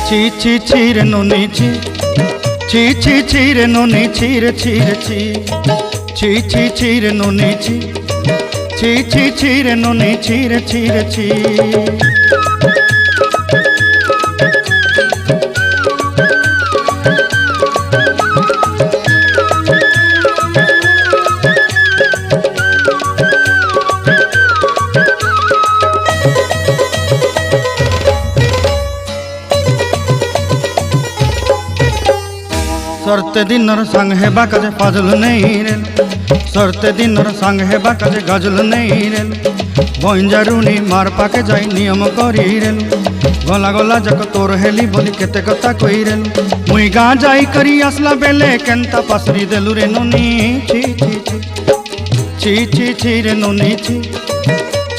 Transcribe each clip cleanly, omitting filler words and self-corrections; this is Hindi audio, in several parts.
ছি ছি ছি রে ননি ছি ছি ছি ছি রে ননি ছি রে ছি রে ছি ছি ছি ছি রে ননি ছি ছি ছি ছি রে ননি ছি রে ছি রে ছি। सरते दिनर संग हेबा काजे फाजल नहीं रेल सरते दिनर संग हेबा काजे गजल नहीं रेल बंजारुनी मार पाके जाई नियम करी रेल गला गला जक तोर हेली बोली केते कथा कही रेल मुई गाँ जाई करी आसला बेले केंता पासरी देलु रे नोनी छी छी छी छी छी छी रे नोनी छी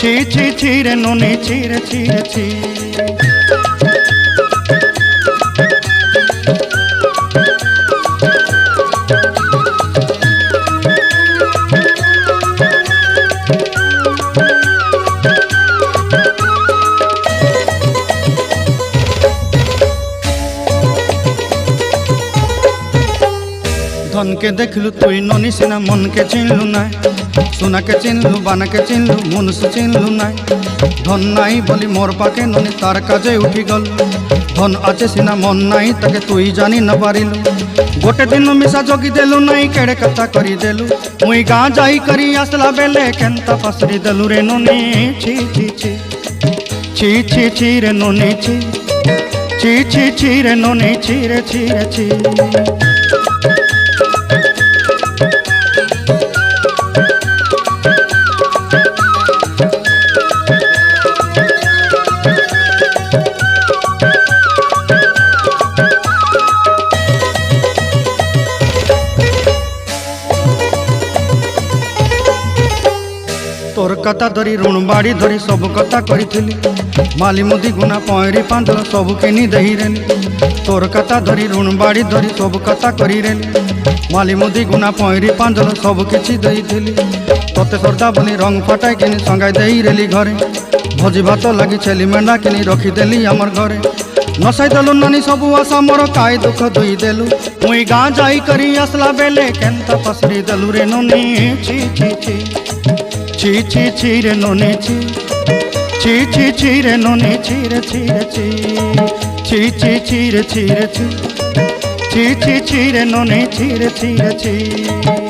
छी छी छी रे नोनी छी रे छी रे छी। धन के देखलु तुई ननी सिना मन के चिन्हलु नाय सोना के चिन्हलु बाना के चिन्हलु मनुष्य चिन्हलु नाय धन नाई बोली मोर पाके ननी तार काजे उठी गल धन आचे सिना मन नाई ताके तुई जानी न पारिलु गोटे दिन मिसा जोगी देलु नाई केड़े कथा करी देलु मुई गाँ जाई करी आसला बेले केंता पासरी देलु रे ननी छी छी छी छी छी छी रे ननी छी छी छी छी रे ननी छी रे छी रे छी। तोर कथा धरी ऋण बाड़ी धरी सब कथा करी माली मुदी गुना पहरी पांदल सब किनी दही रेली तोर कथा धरी ऋण बाड़ी धरी सब कथा करी रेली माली मुदी गुना पहरी पांदल सब किछि दही थी तोते सरदा बोली रंग फटाई किनी संगाई दही रेली घरे भोजी भात लगी छेली मेंढा किनी रखीदेली आमर घरे नसाई देलु नानी सबू आशा मोर काय दुख दुई देलु मुई गाँ जाई करी आसला बेले केंता पसरी देलु रे ननी छी छी छी ची ची ची रे नोनी ची ची ची ची रे नोनी ची रे ची रे ची ची ची ची रे ची रे ची ची ची ची रे नोनी ची रे ची रे ची।